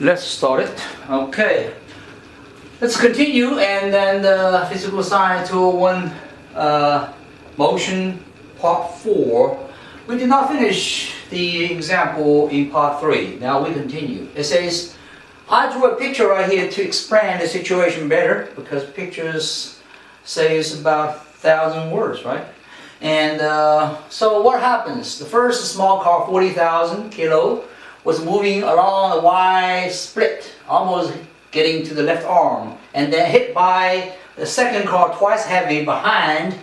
Let's start it. Okay. Let's continue, and then the physical science 201 motion part 4. We did not finish the example in part 3. Now we continue. It says, I drew a picture right here to explain the situation better, because pictures says about 1,000 words, right? And so what happens? The first small car, 40,000 kilo, was moving along a Y split, almost getting to the left arm, and then hit by the second car twice heavy behind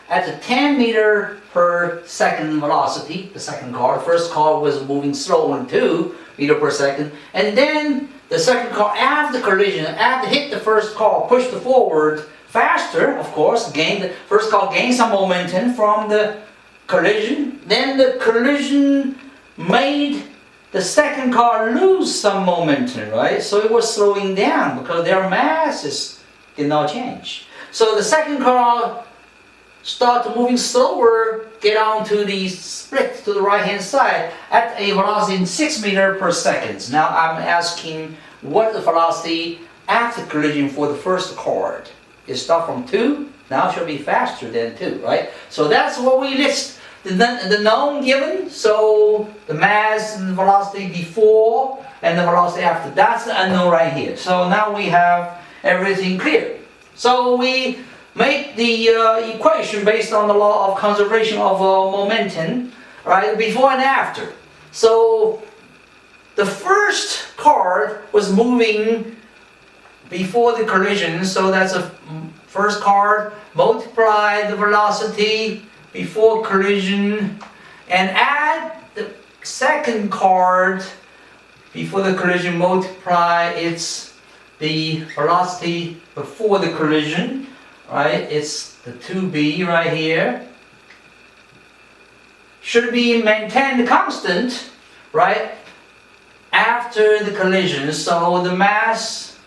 at the 10 meter per second velocity. The second car, the first car was moving slow on 2 meter per second, and then the second car after the collision, after hit the first car, pushed forward faster, of course, the first car gained some momentum from the collision, then the collision made the second car lose some momentum, right? So it was slowing down because their masses did not change. So the second car started moving slower, get on to the split to the right hand side at a velocity in 6 meters per second. Now I'm asking what the velocity after collision for the first car. It started from 2, now it should be faster than 2, right? So that's what we list. The known given, so the mass and the velocity before and the velocity after. That's the unknown right here. So now we have everything clear. So we make the equation based on the law of conservation of momentum, right, before and after. So the first car was moving before the collision, so that's a first car multiply the velocity before collision, and add the second card before the collision, multiply the velocity before the collision, right? It's the 2b right here. Should be maintained constant, right, after the collision. So the mass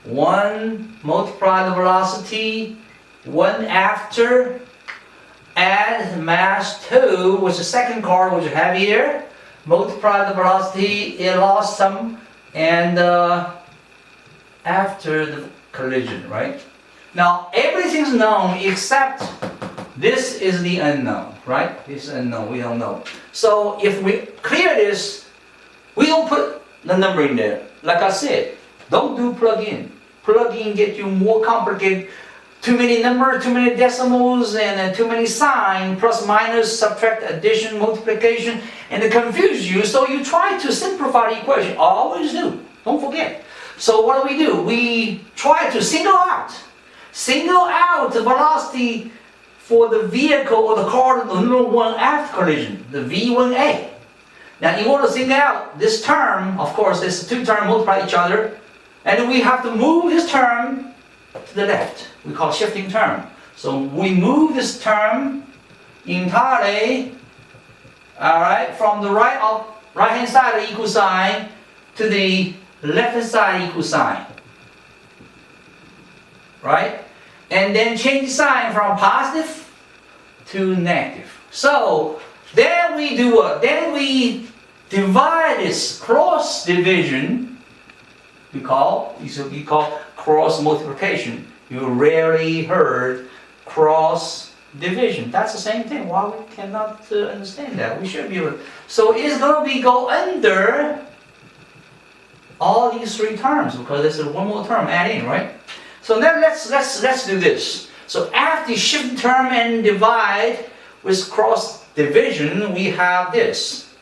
1 multiply the velocity 1 after, add mass 2, which the second car was heavier, multiply the velocity, it lost some, and after the collision, right? Now everything's known except this is the unknown, right? This is unknown, we don't know. So if we clear this, we don't put the number in there. Like I said, don't do plug-in. Plug-in get you more complicated. Too many numbers, too many decimals, and too many signs, plus, minus, subtract, addition, multiplication, and it confuses you. So you try to simplify the equation. Always do. Don't forget. So what do? We try to single out the velocity for the vehicle or the car, the number 1 after collision, the V1A. Now, in order to single out this term, of course, these two terms multiply each other, and we have to move this term to the left. We call shifting term. So we move this term entirely, all right, from the right hand side of the equal sign to the left hand side equal sign, right? And then change the sign from positive to negative. So then we do what? Then we divide this cross division. We call cross multiplication. You rarely heard cross division. That's the same thing. Why we cannot understand that? We should be able to. So it's going to go under all these 3 terms, because there's one more term add in, right? So then let's do this. So after shift term and divide with cross division, we have this: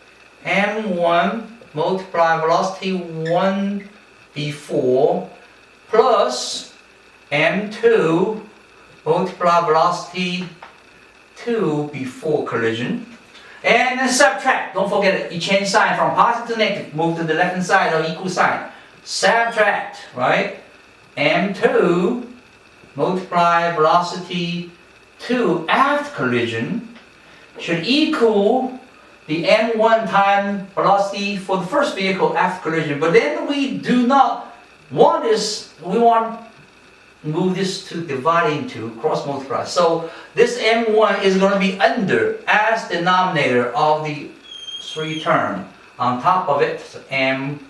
m1 multiply velocity 1 before plus m2 multiply velocity 2 before collision, and then subtract. Don't forget it. You change sign from positive to negative. Move to the left hand side of equal sign. Subtract, right? m2 multiply velocity 2 after collision should equal the m1 time velocity for the first vehicle after collision. But then we do not want this. We want to move this to divide into cross multiply. So this m1 is going to be under as denominator of the 3 term. On top of it, m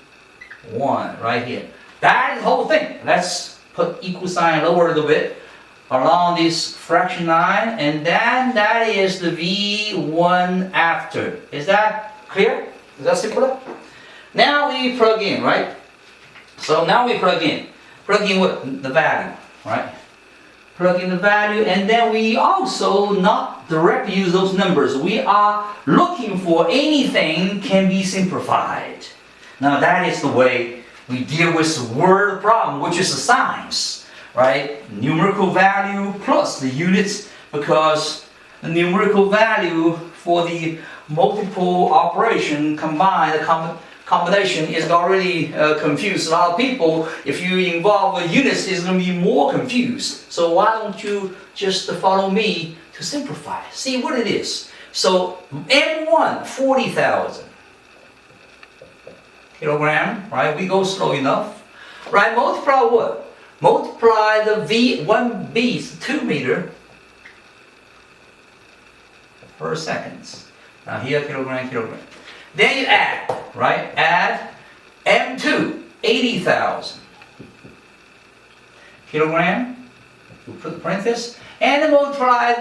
1 right here. That is the whole thing. Let's put equal sign lower a little bit along this fraction line, and then that is the V1 after. Is that clear? Is that simpler? Now we plug in, right? So now we plug in. Plug in what? The value, right? Plug in the value, and then we also not directly use those numbers. We are looking for anything can be simplified. Now that is the way we deal with the word problem, which is the signs, right? Numerical value plus the units, because the numerical value for the multiple operation combined, the combination is already confused. A lot of people, if you involve units, is going to be more confused. So why don't you just follow me to simplify? See what it is. So M1, 40,000 kilogram, right? We go slow enough, right? Multiply what? Multiply the V1B, 2 meter per seconds. Now here, kilogram, kilogram. Then you add, right? Add M2, 80,000 kilogram. You put the parenthesis, and then multiply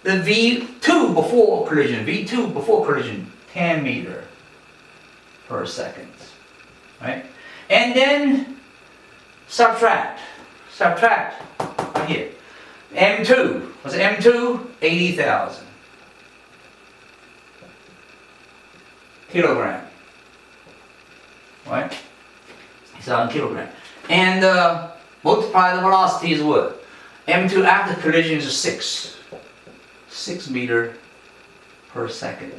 the V2 before collision. V2 before collision, 10 meter per second, right? And then subtract right here. M2, what's it? M2, 80,000 kilogram, right? It's on kilogram. And multiply the velocity is what? M2 after collision is 6 meter per second.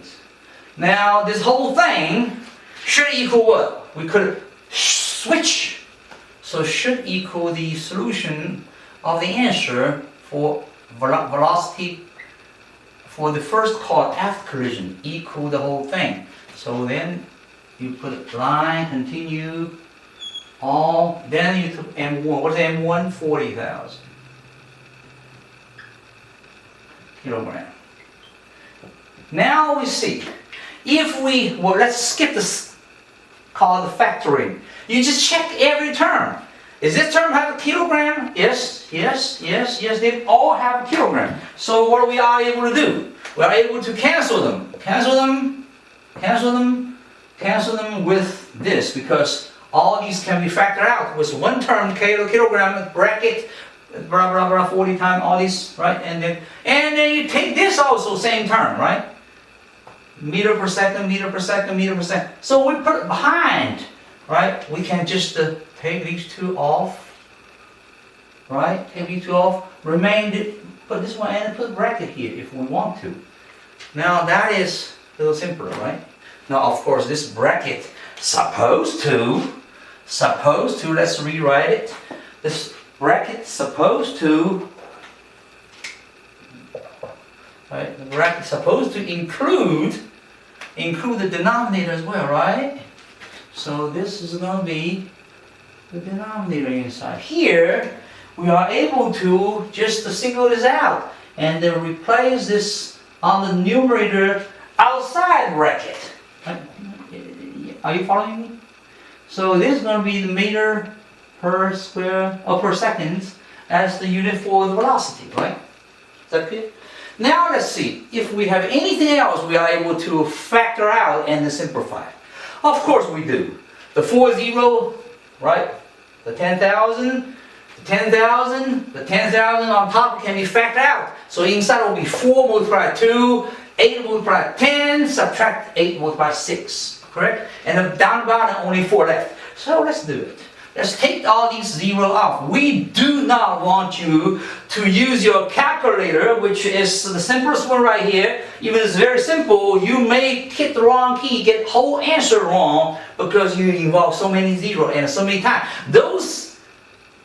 Now this whole thing should equal what? We could switch. So should equal the solution of the answer for velocity for the first caught after collision equal the whole thing. So then you put line, continue, all, then you took M1. What's M1? 40,000 kilogram. Now we see, if we, well, let's skip this, called the factoring. You just check every term. Does this term have a kilogram? Yes, yes, yes, yes, they all have a kilogram. So what we are able to do? We are able to cancel them. Cancel them with this, because all these can be factored out with one term, kilogram, bracket, blah, blah, blah, 40 times, all these, right? And then you take this also, same term, right? Meter per second, meter per second, meter per second. So we put it behind, right? We can just take these two off, right? Take these two off, put this one and put bracket here if we want to. Now that is a little simpler, right? Now of course this bracket supposed to, let's rewrite it. This bracket supposed to, right? The bracket supposed to include the denominator as well, right? So this is going to be the denominator inside. Here we are able to just single this out and then replace this on the numerator outside bracket. Are you following me? So this is going to be the meter per square or per second as the unit for the velocity, right? Is that clear? Now let's see if we have anything else we are able to factor out and simplify. Of course we do. The 40, right? The 10,000, the 10,000, the 10,000 on top can be factored out. So inside will be 4 multiplied 2, 8 multiplied 10, subtract 8 multiplied 6, correct? And then down the bottom only 4 left. So let's do it. Let's take all these zeros off. We do not want you to use your calculator, which is the simplest one right here. Even it's very simple, you may hit the wrong key, get whole answer wrong because you involve so many zeros and so many times. Those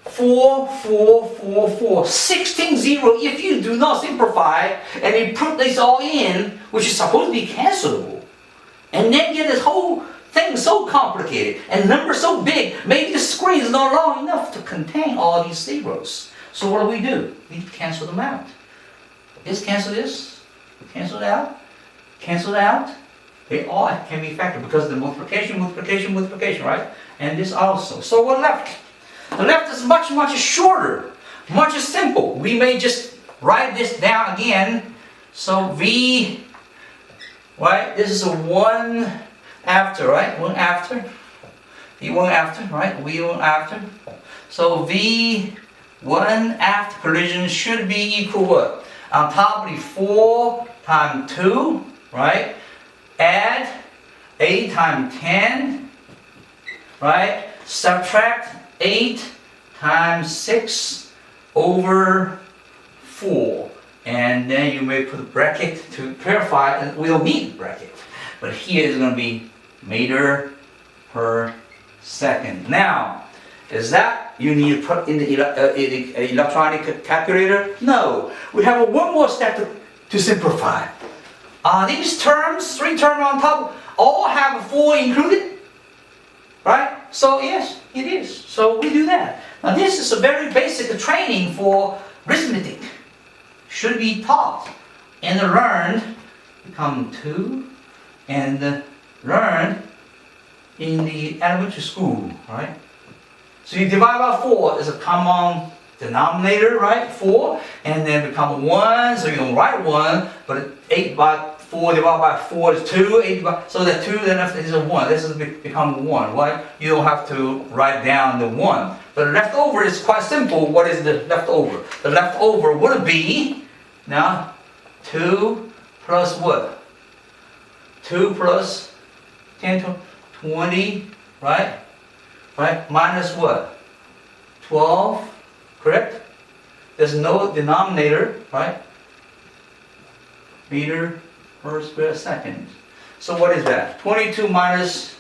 4, 4, 4, 4, 16 zeros, if you do not simplify and you put this all in, which is supposed to be cancelable, and then get this whole thing so complicated and numbers so big, maybe the screen is not long enough to contain all these zeros. So what do? We cancel them out. This cancel this, cancel it out, cancel it out. They all can be factored because the multiplication, right? And this also. So what left? The left is much, much shorter, much simple. We may just write this down again. So V, right? This is a 1 after, right? 1 after. V1 after, right? V1 after. So V1 after collision should be equal what? On top of the 4 times 2, right? Add 8 times 10, right? Subtract 8 times 6 over 4. And then you may put a bracket to clarify, and we'll need bracket. But here is going to be meter per second. Now, is that you need to put in the electronic calculator? No. We have one more step to simplify. These terms, 3 terms on top, all have 4 included, right? So yes, it is. So we do that. Now this is a very basic training for arithmetic. Should be taught and learned, become 2, and learned in the elementary school, right? So you divide by 4 is a common denominator, right? 4, and then become 1, so you don't write 1, but 8 by 4 divided by 4 is 2, 8 by, so that 2 then after is a 1. This is become 1, right? You don't have to write down the 1. But leftover is quite simple. What is the leftover? The leftover would be, now, 2 plus what? 2 plus 10 to 20, right? Right? Minus what? 12, correct? There's no denominator, right? Meter per square second. So what is that? 22 minus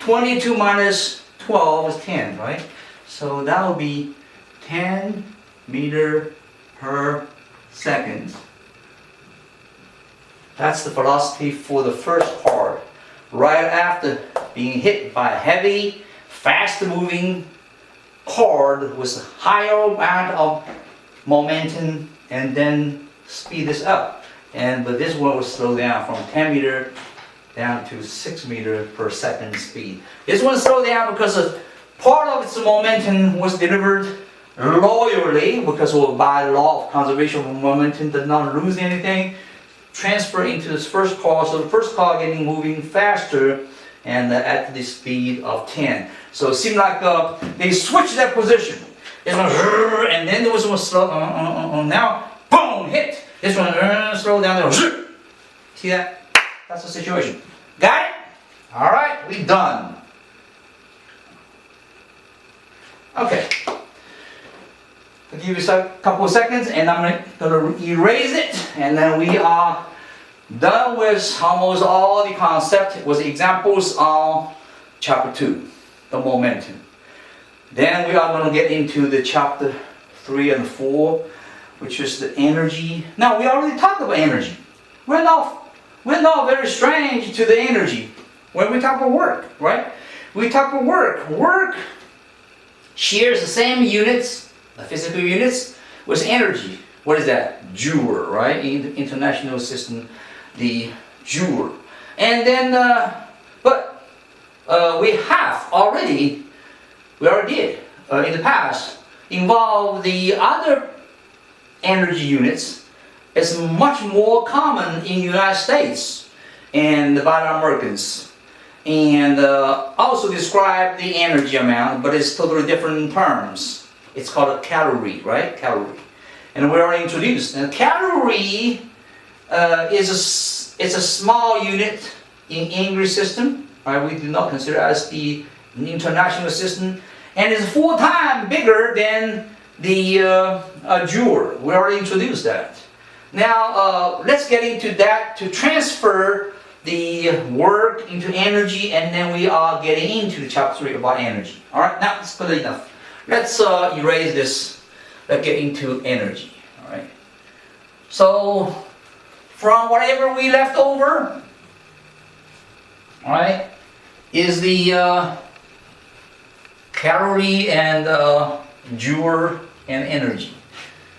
12 is 10, right? So that will be 10 meter per second. That's the velocity for the first part. Right after being hit by a heavy, fast-moving cord with a higher amount of momentum, and then speed this up. But this one will slow down from 10 meter down to 6 meter per second speed. This one slowed down because part of its momentum was delivered loyally, because by law of conservation of momentum did not lose anything, transfer into this first car. So the first car getting moving faster and at the speed of 10. So it seemed like they switched that position. This one, and then there was one slow. Now, boom, hit. This one slow down there. See that? That's the situation. Got it? All right, we're done. Okay. I'll give you a couple of seconds, and I'm going to erase it, and then we are done with almost all the concept with examples on chapter 2, the momentum. Then we are going to get into the chapter 3 and 4, which is the energy. Now, we already talked about energy. We're not very strange to the energy when we talk about work, right? We talk about work. Work shares the same units, the physical units, with energy. What is that? Joule, right? In the international system, the joule. And then, we already did in the past involve the other energy units. It's much more common in the United States and by the Americans, and also describe the energy amount, but it's totally different terms. It's called a calorie, right? Calorie. And we already introduced. And calorie is a small unit in English system, right? We do not consider it as the international system, and it's 4 times bigger than the joule. We already introduced that. Now let's get into that to transfer the work into energy, and then we are getting into chapter 3 about energy. All right, now that's good enough. Let's erase this. Let's get into energy. All right. So from whatever we left over, all right, is the calorie and joule and energy.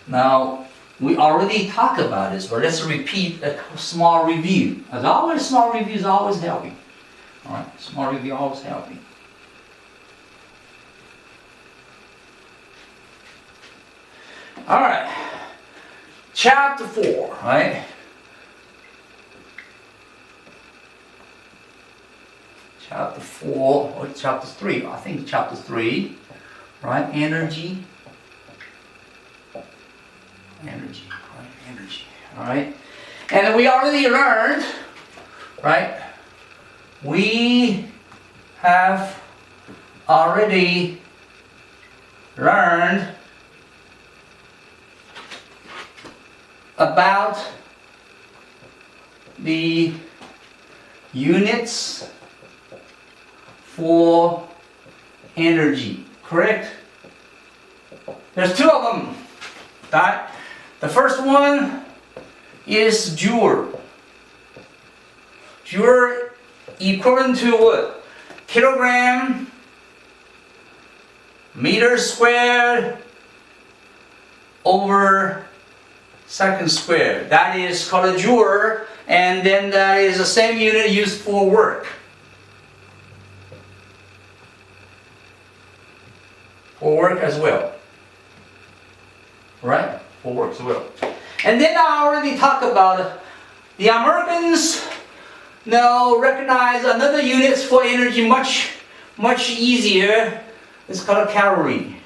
Now We already talked about this, but let's repeat a small review. As always, small reviews always helping. All right, small review always helping. All right, chapter 4, right? Chapter 4 or chapter 3? I think chapter 3, right? Energy. Energy, right? Energy. All right, and we already learned, right? We have already learned about the units for energy, correct? There's two of them, right? The first one is joule. Joule equivalent to what? Kilogram meter squared over second squared. That is called a joule, and then that is the same unit used for work. For work as well. Right? For work as well. And then I already talked about the Americans now recognize another unit for energy much easier. It's called a calorie.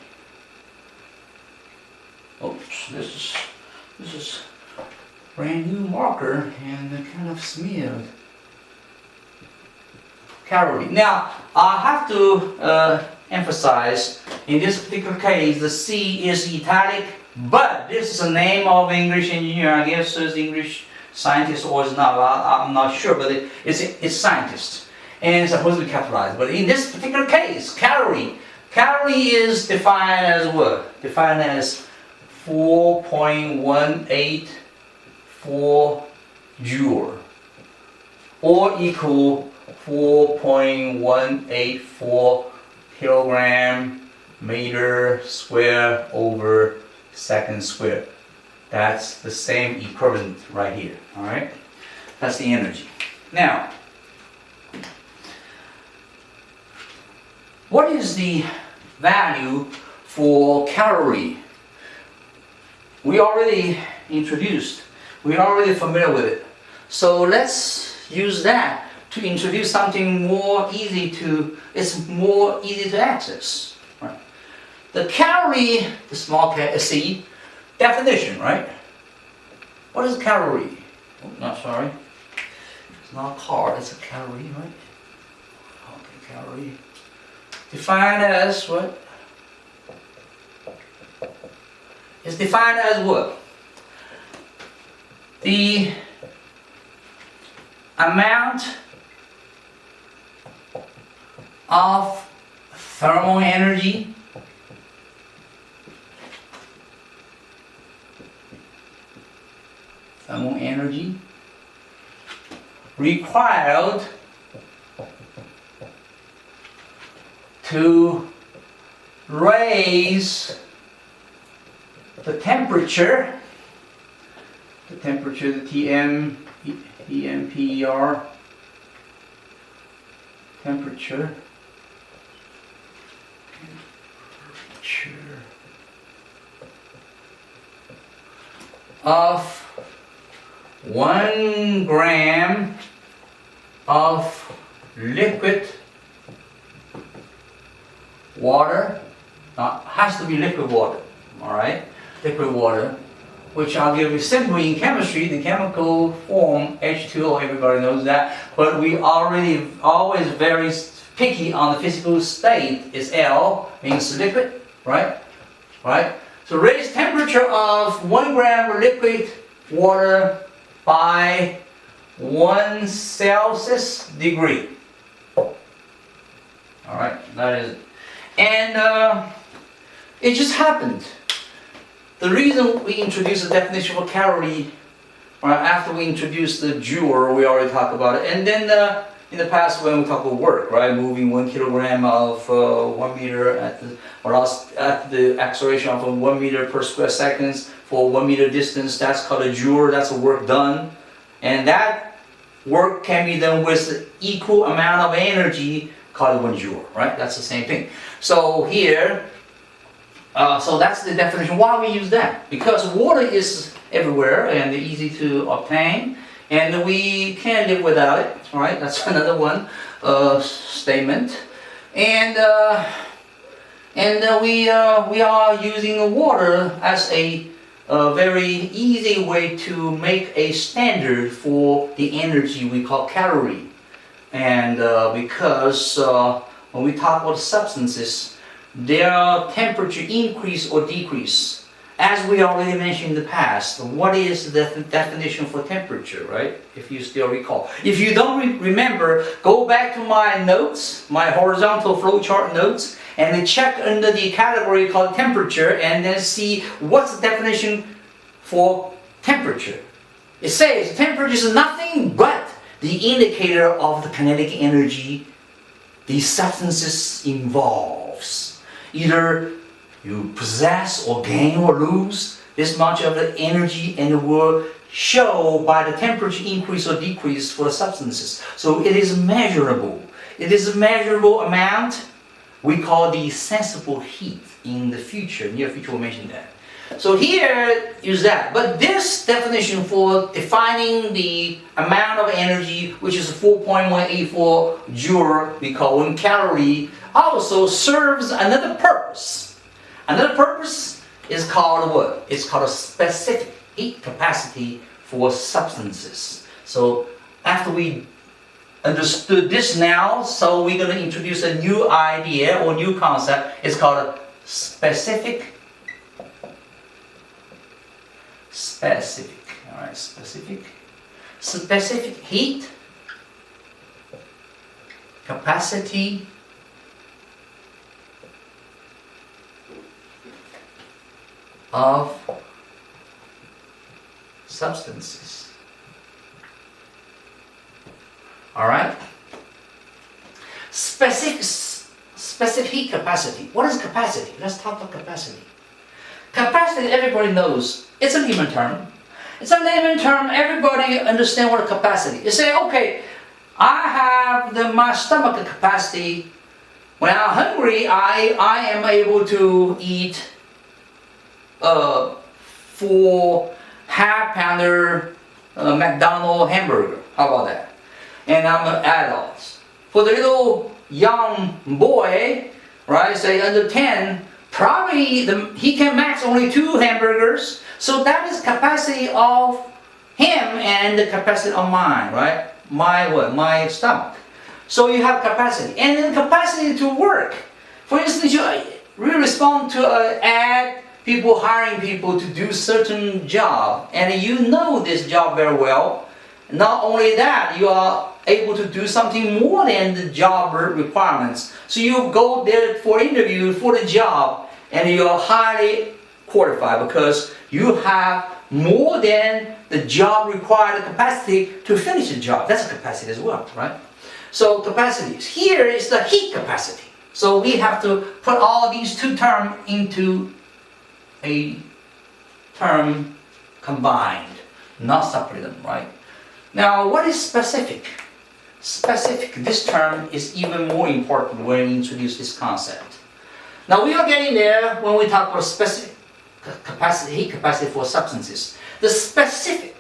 Oops, this is brand new marker and it kind of smeared. Calorie. Now I have to emphasize in this particular case the C is italic, but this is the name of English engineer. I guess it's English scientist or it's not. I'm not sure, but it's scientist and it's supposed to be capitalized. But in this particular case, calorie is defined as what? Defined as 4.184 joule or equal 4.184 kilogram meter square over second square. That's the same equivalent right here. All right, that's the energy. Now, what is the value for calorie? We already introduced. We're already familiar with it. So let's use that to introduce something more easy to. It's more easy to access. Right? The calorie, the small c, definition, right? What is a calorie? Oh, no, sorry. It's not a car, it's a calorie, right? Okay, calorie. Defined as what? It's defined as what? The amount of thermal energy required to raise the temperature, the TMPER, temperature of 1 gram of liquid water. Has to be liquid water, all right? Liquid water, which I'll give you simply in chemistry, the chemical form H2O, everybody knows that, but we already always very picky on the physical state. Is L, means liquid, right? Right? So raise temperature of 1 gram of liquid water by 1 Celsius degree. All right, that is it. And it just happened. The reason we introduced the definition for calorie, or after we introduced the joule, we already talked about it, and then in the past when we talk about work, right? Moving 1 kilogram of 1 meter at the acceleration of 1 meter per square seconds for 1 meter distance, that's called a joule, that's the work done. And that work can be done with equal amount of energy called 1 joule, right? That's the same thing. So here, so that's the definition. Why we use that? Because water is everywhere and easy to obtain, and we can't live without it, right? That's another one statement. And we are using water as a very easy way to make a standard for the energy we call calorie. And because when we talk about substances, their temperature increase or decrease. As we already mentioned in the past, what is the definition for temperature, right? If you still recall. If you don't remember, go back to my notes, my horizontal flowchart notes, and then check under the category called temperature, and then see what's the definition for temperature. It says temperature is nothing but the indicator of the kinetic energy these substances involves. Either you possess or gain or lose this much of the energy, and it will show by the temperature increase or decrease for the substances. So it is measurable. It is a measurable amount. We call the sensible heat in the future. Near future we'll mention that. So here is that. But this definition for defining the amount of energy, which is 4.184 joule, we call 1 calorie, also serves another purpose. Another purpose is called what? It's called a specific heat capacity for substances. So after we understood this now, so we're going to introduce a new idea or new concept. It's called a specific, all right, specific heat capacity of substances. All right. Specific heat capacity. What is capacity? Let's talk about capacity. Capacity, everybody knows. It's a layman term. It's a layman term. Everybody understands what a capacity. You say, okay, I have my stomach capacity. When I'm hungry, I am able to eat 4 half-pounder McDonald's hamburger. How about that? And I'm an adult. For the little young boy, right, say under 10, probably he can max only 2 hamburgers. So that is capacity of him and the capacity of mine, right? My stomach. So you have capacity. And then capacity to work. For instance, you really respond to an ad, people hiring people to do certain job, and you know this job very well. Not only that, you are able to do something more than the job requirements. So you go there for interview for the job, and you are highly qualified because you have more than the job required capacity to finish the job. That's a capacity as well, right? So capacities. Here is the heat capacity. So we have to put all these two terms into a term combined, not separate them, right? Now, what is specific? Specific, this term is even more important when we introduce this concept. Now, we are getting there when we talk about specific capacity, heat capacity for substances. The specific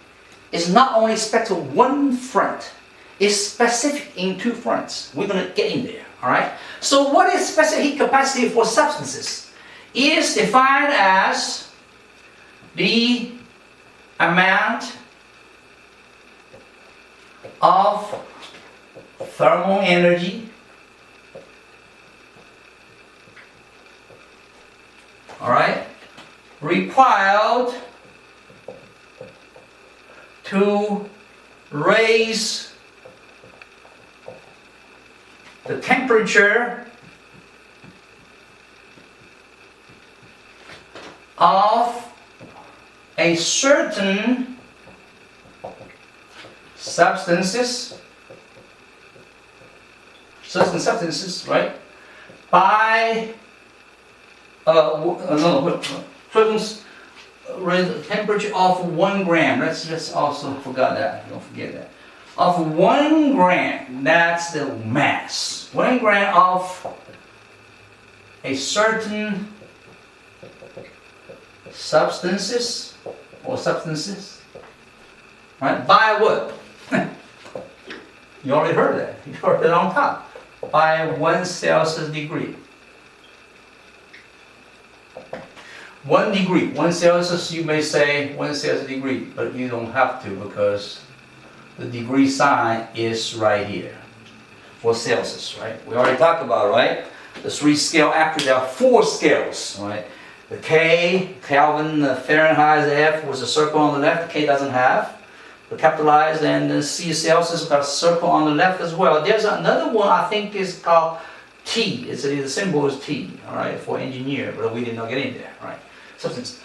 is not only specific to one front, it's specific in 2 fronts. We're going to get in there, all right? So what is specific heat capacity for substances? It is defined as the amount of thermal energy, all right, required to raise the temperature of a certain substances certain substances, right? By certain temperature of 1 gram. Let's also forgot that. Don't forget that. Of 1 gram, that's the mass. 1 gram of a certain substances, right? By what? You already heard that. You heard it on top. By 1 Celsius degree. 1 degree. 1 Celsius, you may say 1 Celsius degree, but you don't have to because the degree sign is right here for Celsius, right? We already talked about, right? The 3 scale, actually there are 4 scales, right? The K, Kelvin, the Fahrenheit, the F was a circle on the left, the K doesn't have. The capitalized, and the C Celsius got a circle on the left as well. There's another one I think is called T. The symbol is T, all right, for engineer, but we did not get in there, right? Substance.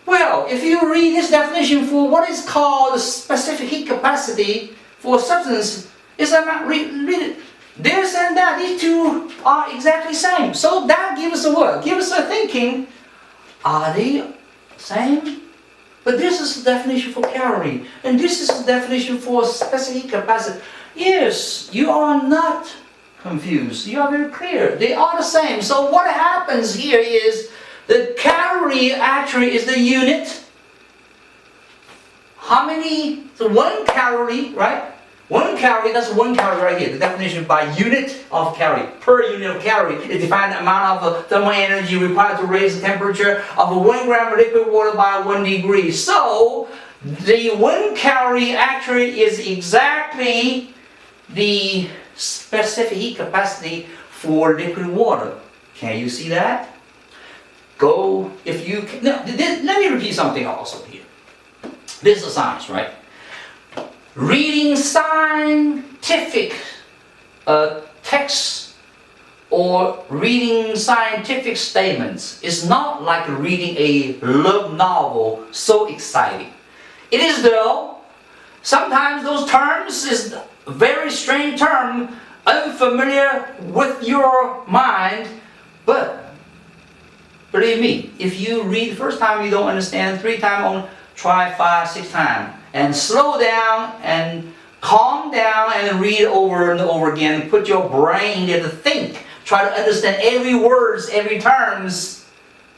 Well, if you read this definition for what is called the specific heat capacity for substance, it's not read it. This and that, these two are exactly the same. So that gives us a what? Gives us a thinking, are they same? But this is the definition for calorie, and this is the definition for specific heat capacity. Yes, you are not confused. You are very clear. They are the same. So what happens here is the calorie actually is the unit. How many? So 1 calorie, right? 1 calorie, that's 1 calorie right here. The definition by unit of calorie. Per unit of calorie is defined the amount of thermal energy required to raise the temperature of a 1 gram of liquid water by 1 degree. So, the 1 calorie actually is exactly the specific heat capacity for liquid water. Can you see that? Go, if you, now, let me repeat something also here. This is a science, right? Reading scientific texts or reading scientific statements is not like reading a love novel, so exciting. It is though, sometimes those terms is a very strange term, unfamiliar with your mind, but believe me, if you read the first time you don't understand, 3 times, try 5, 6 times. And slow down and calm down and read over and over again. Put your brain there to think. Try to understand every words, every terms,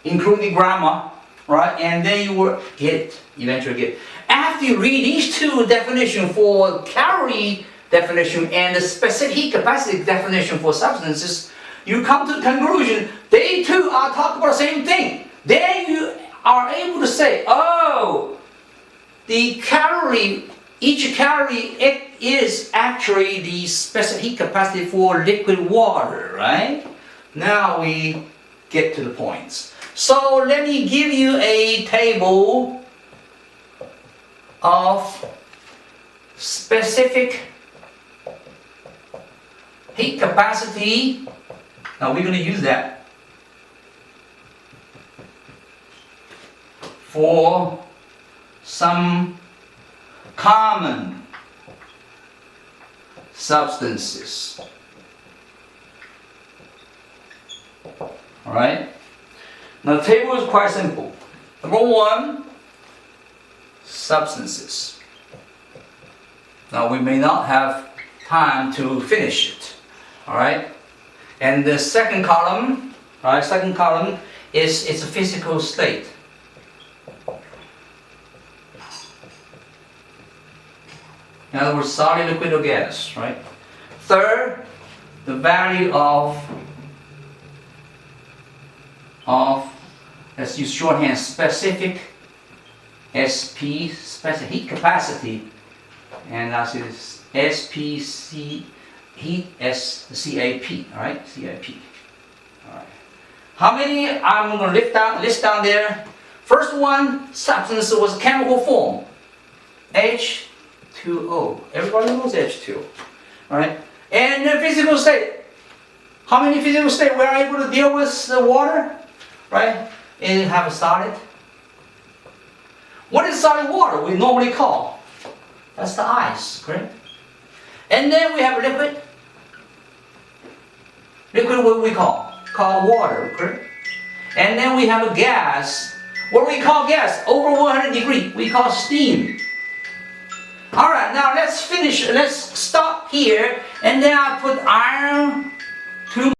including grammar, right? And then you will get it, eventually get it. After you read these 2 definitions for calorie definition and the specific heat capacity definition for substances, you come to the conclusion they too are talking about the same thing. Then you are able to say, oh, the calorie, each calorie, it is actually the specific heat capacity for liquid water, right? Now we get to the points. So let me give you a table of specific heat capacity. Now we're going to use that for some common substances. Alright? Now the table is quite simple. Number 1, substances. Now we may not have time to finish it. Alright? And the second column, is it's a physical state. In other words, solid, liquid, or gas, right? Third, the value of let's use shorthand, specific SP, specific heat capacity, and that's SPC, heat SCAP, alright? CAP. Alright. How many I'm going to list down there? First one, substance was chemical form. H2O. Everybody knows H2O. Alright? And the physical state. How many physical states we are able to deal with the water? Right? And have a solid. What is solid water we normally call? That's the ice, correct? And then we have liquid. Liquid, what we call? Call water, correct? And then we have a gas. What do we call gas? Over 100 degrees, we call steam. Alright, now let's finish, let's stop here, and then I put iron